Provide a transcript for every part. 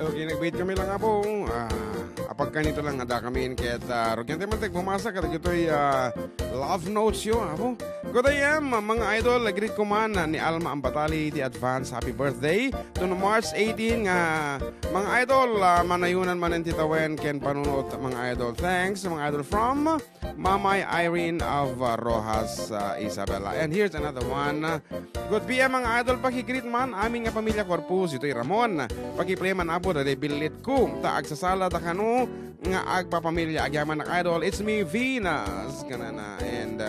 Okay, nag-wait kami lang po. Apag ganito lang, ada kami kahit Rogyante Mantek, bumasa ka, ito'y love notes yun. Apo, good AM, mga idol, greet ko man ni Alma Ambatali, di advance happy birthday. To March 18, mga idol, manayunan man ang titawen, ken panunod mga idol. Thanks, mga idol from Mamay Irene of Rojas, Isabela. And here's another one. Good PM, mga idol, pakigreet man, aming pamilya Corpus, ito'y Ramon. Pakiplay man abo, dali bilit ko, taag sa sala, takano, nga agpapamilya, agyaman ng idol. It's me, Venus, kanana. And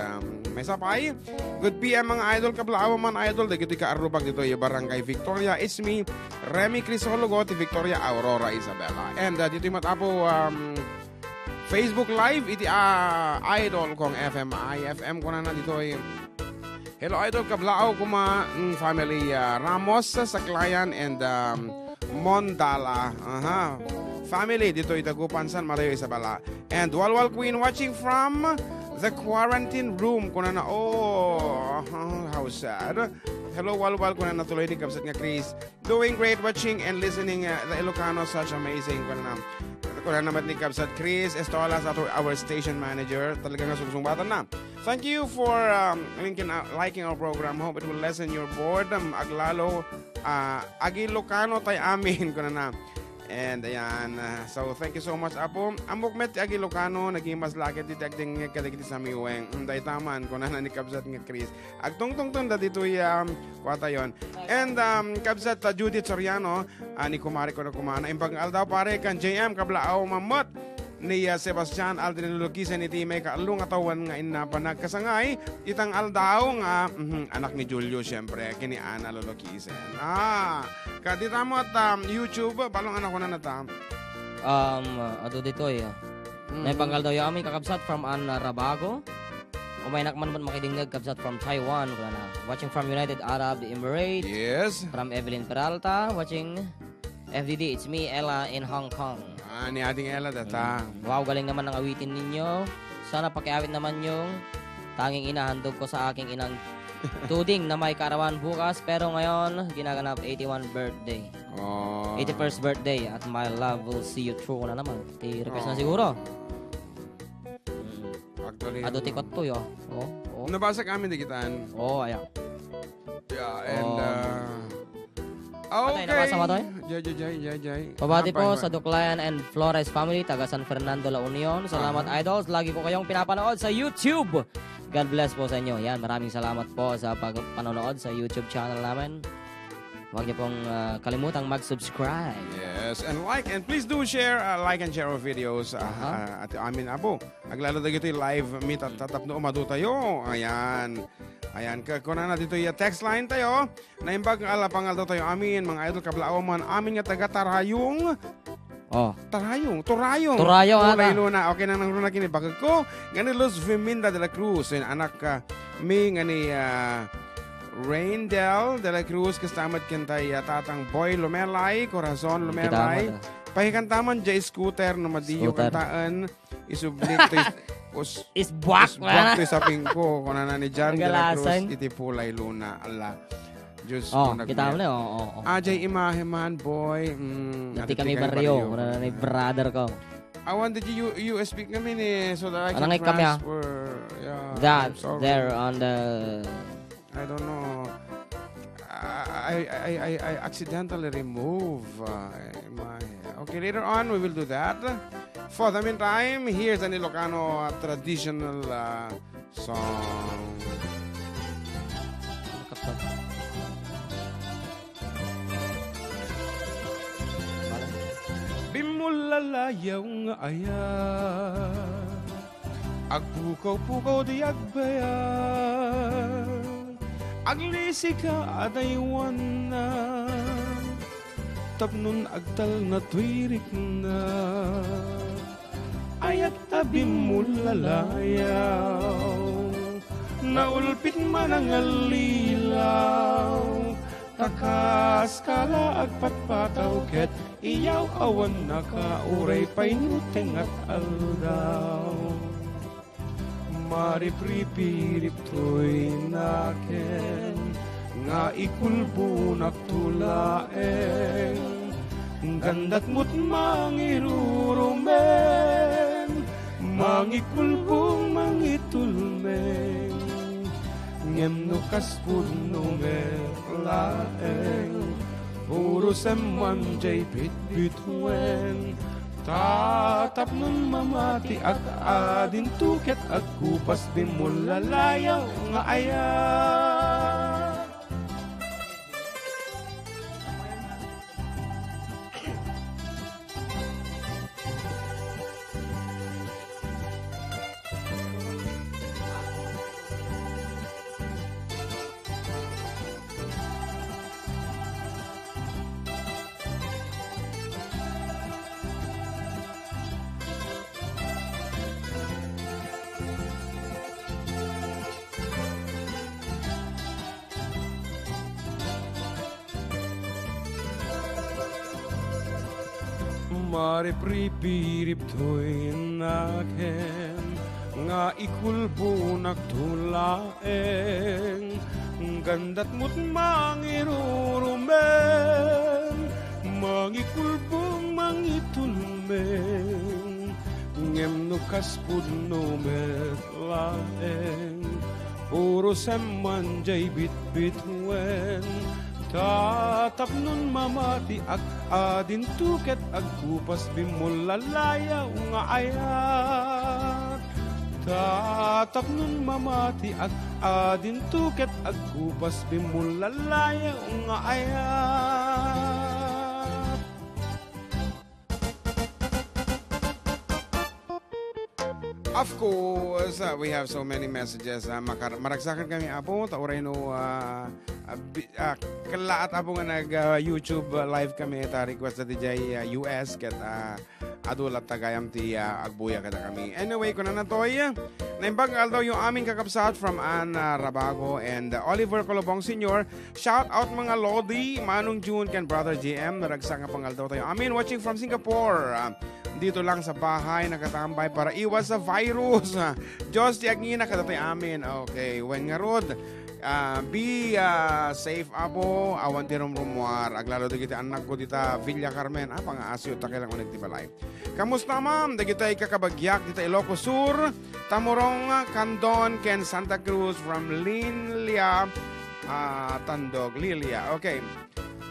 may sapay. Good PM, mga idol, kablaawa man idol, dito ka arubag dito yung Barangay Victoria. It's me, Remy Crisologo, ti Victoria Aurora, Isabela. And dito yung matapo, Facebook Live, iti idol kong FM, IFM ko na dito yung hello idol, kablaaw kuma family Ramos sa Klayan and Mondala. Family dito itagupan San Mario Isabela. And Walwal Queen watching from the quarantine room. Kuna na, how sad. Hello Walwal, kuna na tuloy ni Kapsat nga Chris. Doing great watching and listening the Ilocano, such amazing. Kuna naman ni Kapsat Chris Estola sa our station manager. Talaga nga sumbatan na. Thank you for liking our program. Hope it will lessen your boredom. Aglalo, agi Ilocano tay amin. Kuna na. And ayan, so thank you so much apo. Amok met agi Ilocano, naging mas lakit di tagding kadagiti sa miweng. Day taman, kuna na ni Kapsat nga Chris. Agtong-tong-tong da dito kwata yon. And Kapsat Judith Soriano, ni kumari ko na kumana. Impag aldaw pare kan JM kablaaw mamot ni Sebastian Aldrin Lukisan iti may kaalong atawan nga inapanag kasangay itang aldaw nga anak ni Julio syempre kini Ana Lulukisan. Kadita mo at YouTube balong anak ko na natam. Ado dito may panggal daw yung aming kakabsat from Ana Rabago. Umay nakman mo makidingag kabsat from Taiwan. Watching from United Arab Emirates. Yes. From Evelyn Peralta watching FDD. It's me, Ella in Hong Kong. Ni ating Ella data. Wow, galing naman ang awitin ninyo. Sana pakiawit naman yung tanging inahandog ko sa aking inang tuding na may karawan bukas. Pero ngayon, ginaganap 81 birthday. 81st birthday. At my love will see you through na naman. Request na siguro. Ado tikot to yo. Nabasa kami dikitan. Ayan. Yeah, and okay. Nabasa mo to Jay. Pabati po sa Duklayan and Flores family, taga San Fernando, La Union. Salamat idols. Lagi ko kayong pinapanood sa YouTube. God bless po sa inyo. Yan, maraming salamat po sa panonood sa YouTube channel namin. Huwag niyo pong kalimutang mag-subscribe. Yes, and like, and please do share, like and share our videos. At amin abo. Naglalo tayo ito live meet at tatap no umado tayo. Ayan, kuna na dito yung text line tayo. Naimbag alapangal daw tayo amin, mga idol kablaaw man. Amin nga taga Tarayong. Turayong. Tulay luna. Okay na nang runa kini bagag ko. Ngani Luz Viminda de la Cruz. Anak mi ngani Raindel de la Cruz kastamat kintay tatang Boy Lumelay, Corazon Lumelay. Pahikantaman jay scooter no madiyo kantaan isublik to Isbwak to sa pingko kuna na ni John de la Cruz iti pulay luna ala. Diyos ko kita mo na Ajay imahe man boy. Hindi kami baryo kuna na ni brother ko. I wanted you speak kami ni so that I can transfer. That there on the I don't know. I accidentally remove my. Okay, later on we will do that. For the meantime, here's an Ilocano traditional song. Bimulalayaw nga aya, agpukaw-pukaw di agbaya. Aglisi ka adaywan na, tapnon agtal na tuwirik na, ayat tabi mo lalayaw, naulpit man ang alilaw, takas kala agpatpataw ket, iyaw awan nakauray pa'y nuteng at aldaw. Maripripirip to'y naken, nga ikulbo naktulaeng, gandat mo't mangirurumen, mangikulbong mangitulmeng, ngem no kaspuno laeng, puro semwan jay pitbitwen, tatap nun mamati at adin tuket at kupas bimulalayaw nga ayat. Maripripirip to'y naken, nga ikulbo nagtulaeng, gandat mo't mangirurumen, mangikulbong mangitulmeng, ngem no kaspuno laeng, puro semman jay bitbitwen, tatap nun mamati ak adin tuket agkupas bimulalayaw nga ayat. Tatap nun mamati ak adin tuket agkupas bimulalayaw nga ayat. Of course, we have so many messages. Maragsakan kami apo, tauray no kalaat apo nga nag-YouTube live kami, request na DJ US, kat adulat tagayam ti agbuya kada kami. Anyway, kunan na toy, naimbag daw yung aming kakapsat from Anna Rabago and Oliver Colobong Sr. Shout out mga Lodi, Manong June, ken Brother JM, naragsak nga pangal daw tayo. Amin, watching from Singapore. Dito lang sa bahay, nakatambay para iwas sa virus. Diyos tiyagin na katatay amin. Okay, when nga rod, be safe apo, awan ti rumrumuar. Aglalo di kita anak ko dita Villa Carmen. Pang-aasyo, takilang unig ti balay. Kamusta ma'am? Di kita kakabagyak dita Ilocos Sur, Tamurong, Candon, ken Santa Cruz from Lilia, Tandog, Lilia. Okay.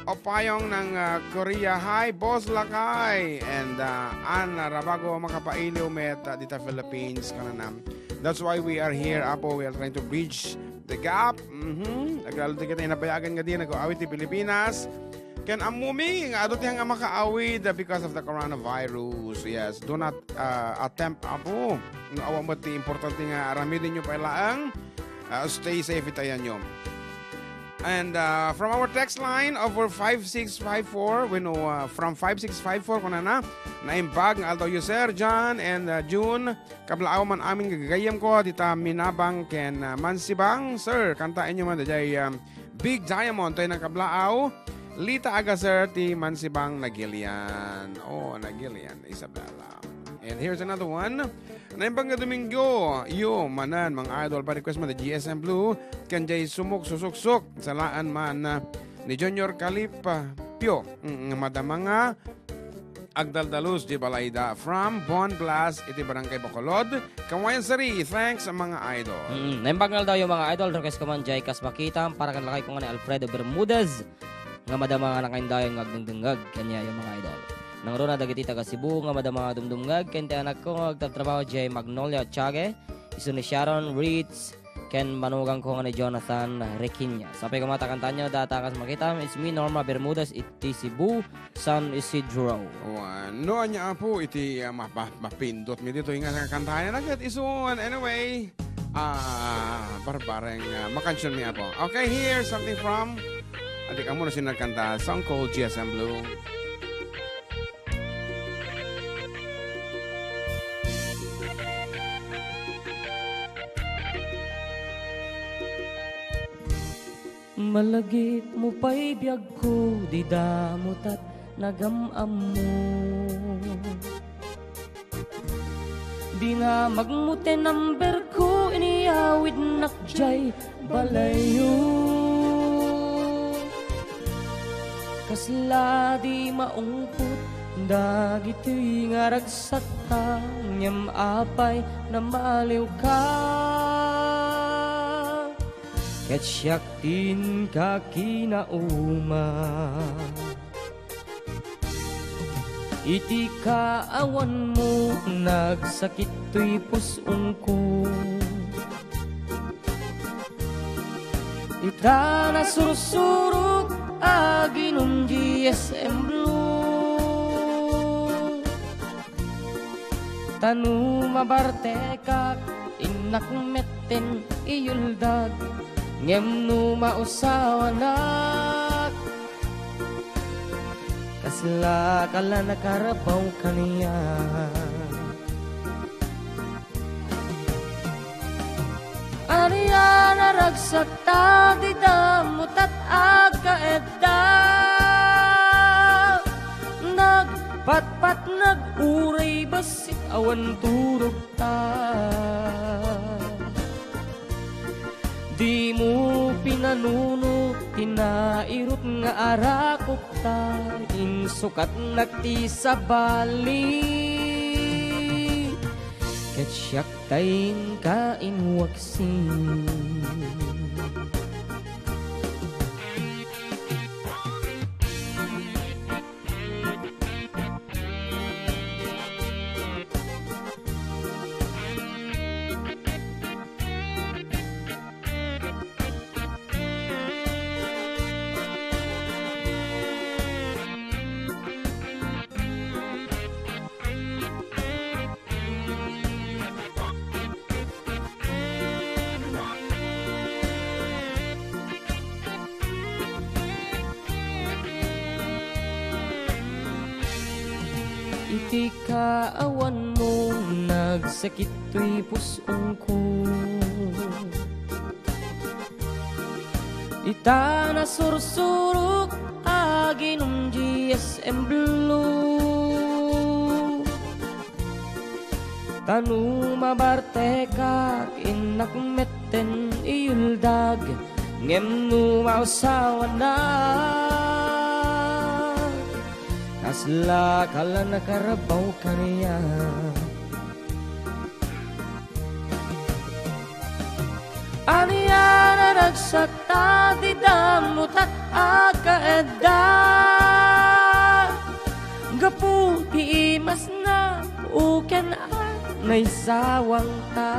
Opayong ng Korea. Hi, Boss Lakay. And Anna Rabago, makapailiw met dita Philippines. Kananam. That's why we are here, Apo. We are trying to bridge the gap. Naglalo di kita inabayagan nga din. Nag-awit di Pilipinas. Ken amumi, nga adot yang makaawid because of the coronavirus. Yes, do not attempt, Apo. Awa mo ti importante nga aramidin nyo pailaang. Stay safe itayan nyo. And from our text line over 5654, we know from 5654 kuna na naimbag ng alto user John and June kablaaw man aming gagayam ko dita Minabang ken Mansibang. Sir, kantain nyo man dajay Big Diamond tayo ng kablaaw. Lita aga sir ti Mansibang Nagilian. Oh, Nagilian Isabela. And here's another one. Naimbang nga Domingo, Manen, mga idol, pa-request mo na GSM Blue, kanjay sumuk, susuk-suk, salaan man ni Junior Kalipa, Pio, madama nga, Agdaldalus, di Balayda, from Bon Blas, iti Barangay Bacolod, Kawayan Sari, thanks mga idol. Naimbang nga daw yung mga idol, request ko man jay kas makita, para kan lakay ko nga ni Alfredo Bermudez, nga madama nga nakaindayon ngagdengdengag, kanya yung mga idol. Nang rona dagiti taga Cebu nga madama dumdumngag ken ti anak ko nga agtatrabaho jay Magnolia Tiague, isu ni Sharon Ritz ken manugang ko nga ni Jonathan Requiña. Sapay ko matakantan nyo data kas makita it's me Norma Bermudez iti Cebu San Isidro. No anya po iti mapindot mi dito nga kantahan na ket isuon anyway. Barbareng makansyon mi apo. Okay, here's something from adik amo na sinagkanta song called GSM Blue. Malagip mo pa'y biyag ko, di damot at nagamam mo. Di nga magmute number ko, iniawid nakjay balayo. kasla di maungkot dagito'y nga ragsatang nyam apay na maliw ka ket siyak din ka kinauma iti kaawan mo nagsakit to'y pusong ko ita na sursurok aginong GSM Blue tanu mabartekak inak metten iyuldag ngem no mausawanak kasla kala nakarabaw kaniya Ariya naragsak ta di damot at agkaedda nagpatpat naguray basit awan turog ta di mo pinanunot tinairot nga arakok ta insukat nagti sa bali ket siyak tayin ka inwaksin iti kaawan mo nagsakit to'y pusong ko ita na sursurok aginong GSM Blue tanu mabartekak inak metten iyuldag ngem no mausawanak kasla kala nakarabaw kaniya aniya na nagsakta di damot at agkaedda gapu di imas na uken nay sawang ta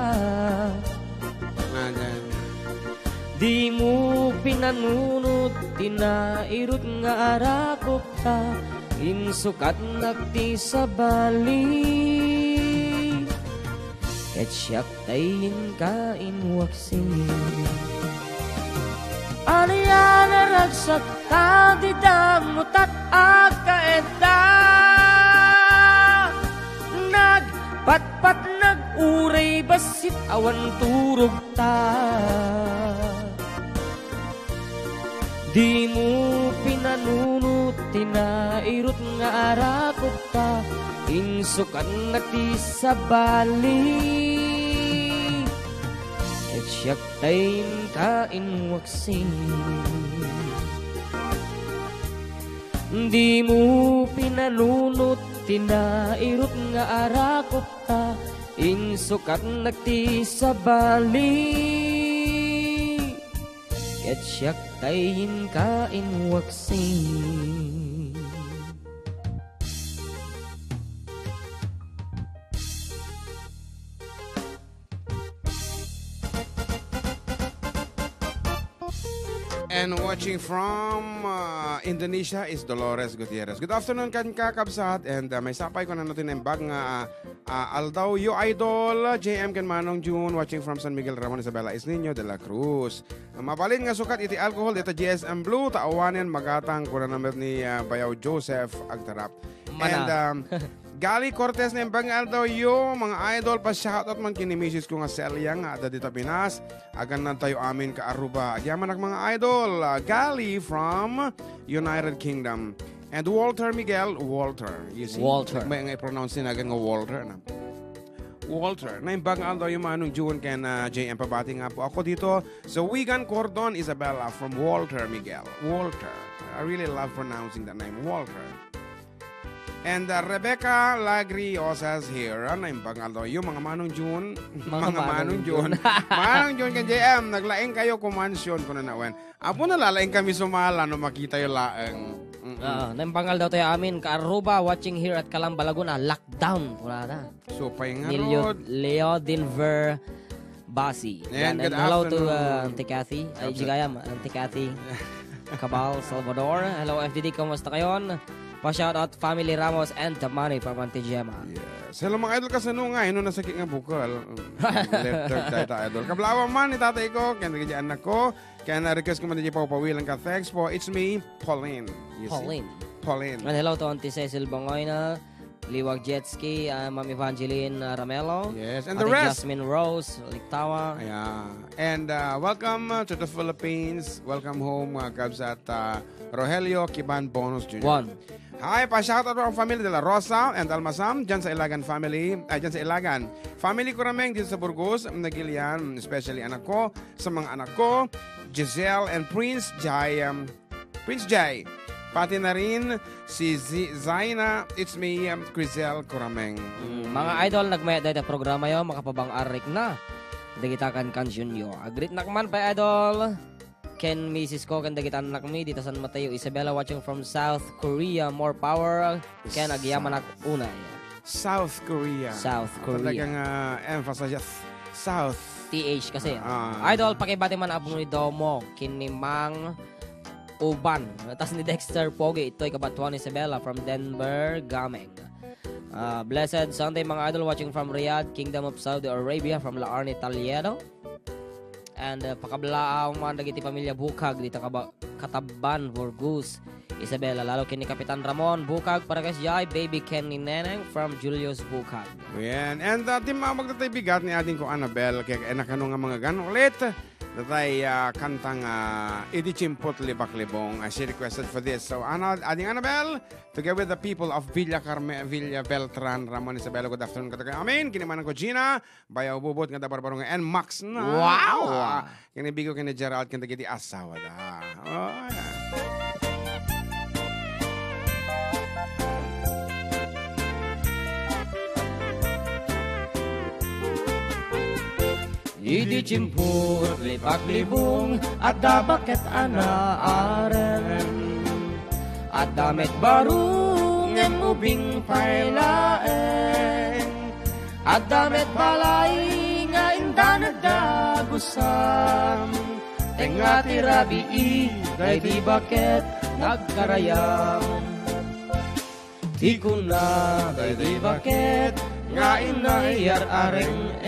di mo pinanunot tinairot nga arakok ta insukat nagti sa bali ket siyak tayin ka inwaksin aniya na ragsak ta di damot at agkaedda nagpatpat naguray basit awan turog ta di mo pinanunot tinairot nga arakok ta insukan nagti sa bali ket siyak tayin ka inwaksin di mo pinanunot tinairot nga arakok ta insukat nagti sa bali ket siyak tayin ka inwaksin And watching from Indonesia is Dolores Gutierrez. Good afternoon kan kakabsat. And may sapay ko na natin ang bag nga Aldaw, yo idol, JM kan Manong June, watching from San Miguel, Ramon Isabela Isniño de la Cruz. Mabalin nga sukat iti alcohol, ito GSM Blue, taawanin magatang kuna number ni Bayaw Joseph Agtarap. And Gali Cortez na bang Aldaw, yo, mga idol, pa shoutout man kinimisis ko nga Celia nga Adda dito Pinas. Agan na tayo amin ka Aruba. Agyaman mga idol, Gali from United Kingdom. And Walter Miguel, Walter. You see? Walter. May nga i-pronounce din agad nga Walter. Na. Walter. Naimbagaan daw yung manong June kay na JM pabati nga po ako dito sa Wigan Cordon, Isabela from Walter Miguel. Walter. I really love pronouncing that name, Walter. And Rebecca Lagriosas here. Naimbagaan daw yung mga manong June. Mga manong June. Manong June kay JM, naglaing kayo kumansyon ko na nawen. Apo na lalaing kami sumala no makita yung laeng. Naimbangal daw tayo amin ka Aruba watching here at Calamba Laguna lockdown pula na. So pay nga Leo Denver Basi. And hello to Auntie Cathy. Ay jigayam Auntie Cathy. Cabal Salvador. Hello FDD, kumusta kayon? Pa-shoutout Family Ramos and Tamani from Auntie Gemma. Yes. Hello mga idol kasano nga, ino nasakit nga bukal. Left tayo idol. Kablawa man ni tatay ko, kaya nagigyan anak ko, kaya na-request ko man din papawilan ka. Thanks po. It's me, Pauline. Pauline. And hello to Auntie Cecil Bangoyna, Liwag Jetski, Ma'am Evangeline Ramelo. Yes, and the rest. Jasmine Rose, Liktawa. Yeah. And welcome to the Philippines. Welcome home, Cubs at Rogelio Kiban Bonus Jr. Hi, pa-shoutout ang family de la Rosa and Almasam, dyan sa Ilagan family, dyan sa Ilagan. Family ko rameng dito sa Burgos, nagilian, especially anak ko, sa mga anak ko, Giselle and Prince Jai. Pati na rin si Zaina, it's me, Crizel Kurameng. Mga idol, nagmaya dahil programa yun, makapabang-arik na. Dagitakan kansyon yun. Agrit nakman pa idol. Ken Mrs. ko, kanda kita anak mi, dito San Mateo, Isabella watching from South Korea, more power. Ken agyaman ako unay. South Korea. Talagang emphasize South. TH kasi. Idol, pakibati man abong ni Domo, kinimang uban. Tas ni Dexter Pogi, ito'y kabatuan ni Isabella from Denver, Gameng. Blessed Sunday mga idol watching from Riyadh, Kingdom of Saudi Arabia from La Arne Taliedo. And pakablaang man dagiti pamilya Bukag dito Kataban, Burgos, Isabela. Lalo kini Kapitan Ramon Bukag para kasi jay baby Ken ni Neneng from Julius Bukag. Yan. And di magdatay bigat ni ating ko Annabel kaya nakano nga mga gano ulit. Datay kantang Idi Chimpot Libak Libong. She requested for this. So ating Annabel, together with the people of Villa Beltran, Ramon, Isabela, good afternoon katagay. Amen. Kinimanan ko Gina, Bayaw Bubot, Ganda Barbarong, and Max na. Wow! Kinibigo kini Gerald, kinagiti asawa da. Oh, yeah. Idi Chimpot Libak Libong Adda bakit anaaren at damit barung ng ubing pailaeng at damit balay nga inda nagdagusam tenga tirabii day di bakit nagkarayam di ko na day di bakit nga inayar areng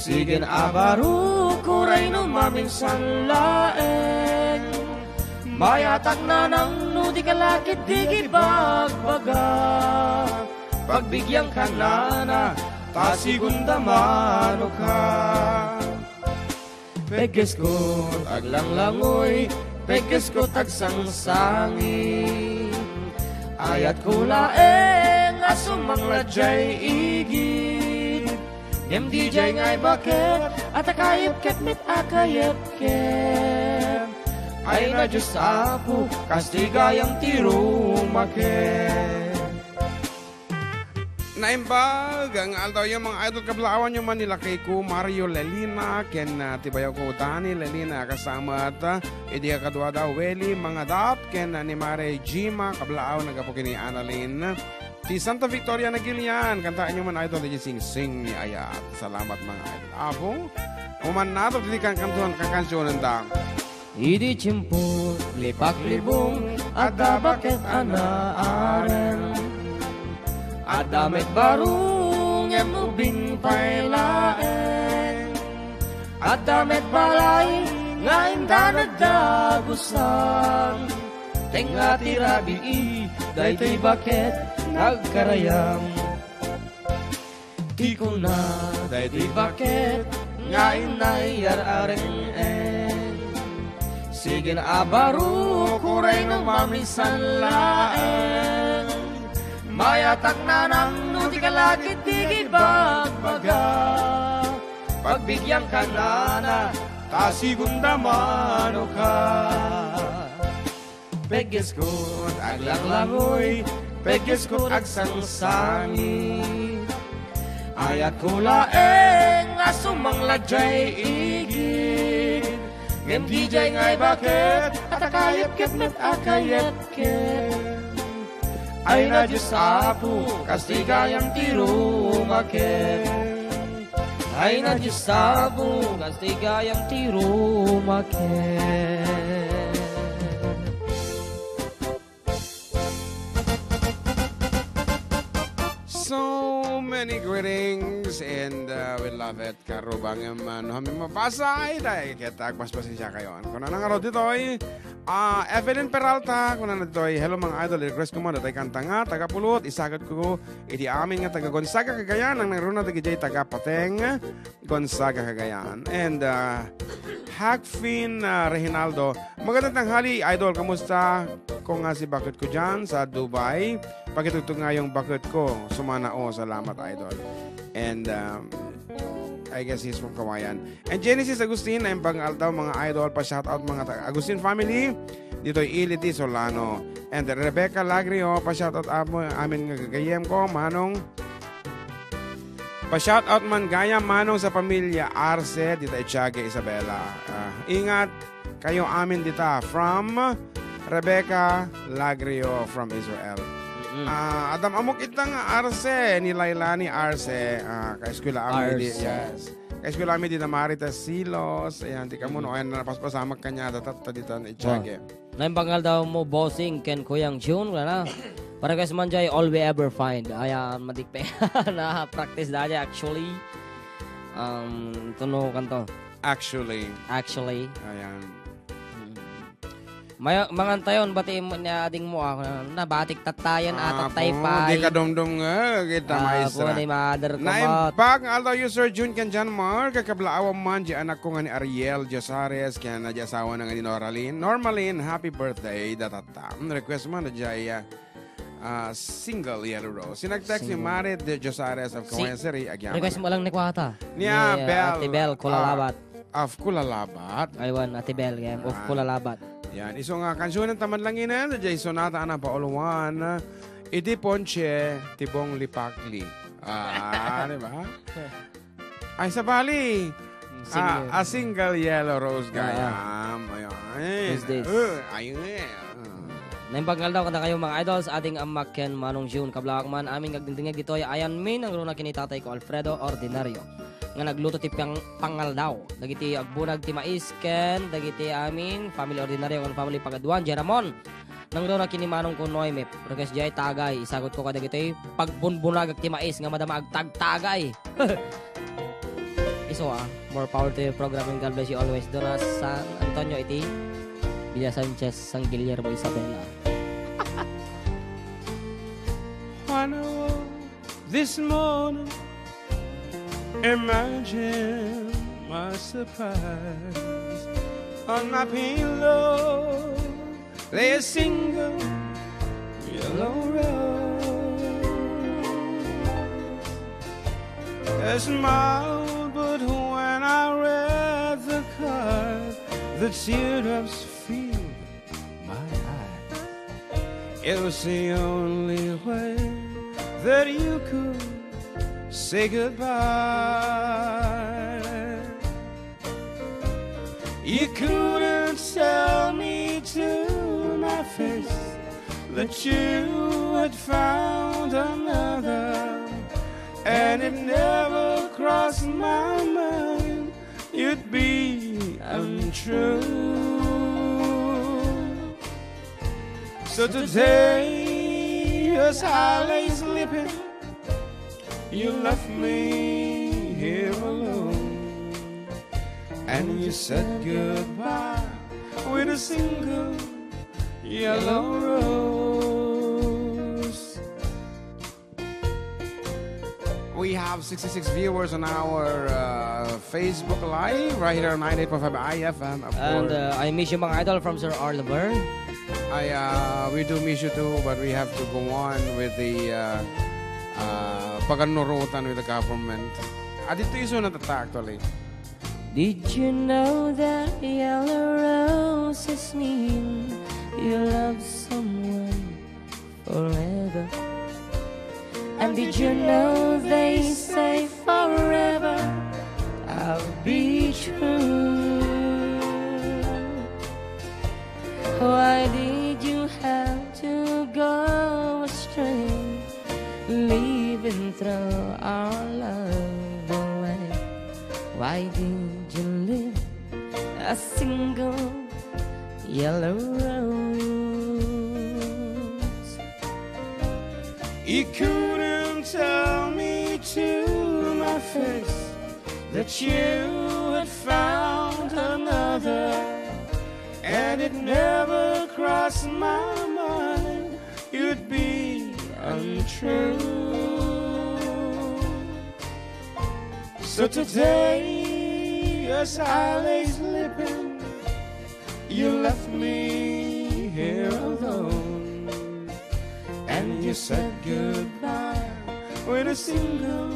Sigin abaru kuray no maminsan laeng Mayatak na nang nudi kalakit di bagbaga Pagbigyan ka na tasigunda mano ka Peges ko taglang langoy Peges ko tagsangsangi Ayat ko laeng asumang ladyay igit Dem DJ ngay bakit at akayip ket mit akayip ket Ay na Diyos apo kastigayang tiro maket Naimbag ang aldaw yung mga idol kablawan yung Manila kay ko Mario Lelina ken tibayaw ko Dani Lelina kasama at idi kadwa daw Welly mga dap ken ni Mare Jima kablaaw nagapo kini Annalyn Ti Santa Victoria na Gilian, kantaan nyo man idol, di sing-sing ni Ayat. Salamat mga idol. Apong, uman nato, di kantuan kakansyonan dang. Idi Chimpot, lipak libong, ada bakit anaaren. Adamet barung, emubing pailaeng. Adamet balay, nga inda nagdagusan. Tenga tirabii, daytoy bakit nagkarayam Di ko na daytoy bakit nga inayar areng Sige na abaru kuray ng mamisan laeng Mayatak na nang di ka lakit, di bagbaga. Pagbigyan ka na, tasigunda mano ka. Peges ko aglang-langoy, peges ko agsang-sangi. Ayat ko laeng nga sumangladyay igid. Ngem DJ ngay bakit, at akayep-kep met akayep-kep. Ay na Diyos apo, kastigayang tiro maket. Ay na Diyos apo, kastigayang tiro maket. So many greetings and we love it. Karubang man kami mapasay dahil kita agpas-pasensya kayo. Kung nanangaro dito ay Evelyn Peralta, kung dito ay hello mga idol, request ko mo datay kanta nga, taga-pulot, isagot ko iti amin nga taga Gonzaga Cagayan, ang nagruna taga-jay taga-Pateng, Gonzaga Cagayan. And Hackfin Reginaldo, magandang tanghali idol, kamusta? Kung nga si bakit ko dyan sa Dubai, pakitugtog nga yung bakit ko, sumana o, salamat idol. And I guess he's from Kawayan. And Genesis Agustin, ay bangal daw mga idol, pa-shoutout mga Agustin family. Dito ay Iliti Solano. And Rebecca Lagrio, pa-shoutout amin nga gagayem ko, manong. Pa-shoutout man gaya manong sa pamilya Arce, dito ay Tiaga Isabela. Ingat kayo amin dito from Rebecca Lagrio from Israel. Adam amok itang Arce ni Lailani Arce kaeskwela ami di yes kaeskwela ami di na Maritas Silos ayan di kamo no ayan napaspasamak kanya tatat dito na Itiage naimbangal daw mo bossing ken kuyang June wala para guys man jay all we ever find ayan madikpe na practice daya actually tuno kanto actually ayan mga tayon bati niya ading mo ako na batik tatayan at taypay. Di ka dumdum nga kita maestra. Ni mother ko Naimbag aldaw you Sir June kan Jan Mar kakablaawan man di anak ko nga ni Ariel Josares kaya na di asawa na nga ni Normalin happy birthday datata. Request man na jay single yellow rose. Sinag-text ni Marit de Josares of Kawayan City agyaman. Request mo lang ni Kwata. Niya Bell. Ate Bell Kulalabat. Of Kulalabat. Aywan Ate Bell game of Kulalabat. Yan, iso nga kansyonan taman lang ina, jay sonata ana pauluan, iti ponche, tibong lipakli. Di ba? Ay, sa Bali. A single yellow rose gayam. Ayun. Ayun. Naimbagal daw kada kayo mga idols ating amakken manong June kablak man aming gagdingdingag dito ay ayan min ang runa kini tatay ko Alfredo Ordinario nga nagluto ti pangal daw dagiti agbunag ti mais ken dagiti amin family Ordinario kon family Pagaduan Jeramon nang runa kini manong ko Noime request jay tagay isagot ko kada dagiti pagbunbunag ti mais nga madama agtagtagay iso more power to your programming. God bless you always. Dora San Antonio iti Villa Sanchez, San Guillermo, Isabela. When I woke this morning, imagine my surprise. On my pillow lay a single yellow rose. A smile, but when I read the card, the teardrops filled my eyes. It was the only way that you could say goodbye. You couldn't tell me to my face that you had found another, and it never crossed my mind you'd be untrue. So today, as I lay sleeping, you left me here alone, and you said goodbye with a single yellow rose. We have 66 viewers on our Facebook Live right here on 98.5 IFM. And I miss you mga idol from Sir Oliver. We do miss you too, but we have to go on with the paganurutan with the government. Dito iso na tata actually. Did you know that yellow roses mean you love someone forever? And did you know they say forever I'll be true? Why did you have to go astray, leaving through our love away? Why did you leave a single yellow rose? You couldn't tell me to my face that you had found another, and it never crossed my mind you'd be untrue. So today, as I lay sleeping, you left me here alone, and you said goodbye with a single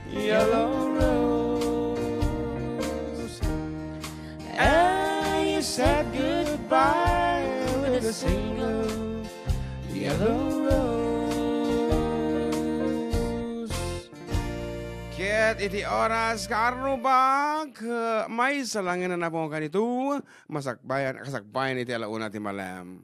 yellow rose. And you said goodbye with a single yellow rose. Ket iti oras karubag may salangin na po kanito masakbayan kasakbayan iti alauna ti malam.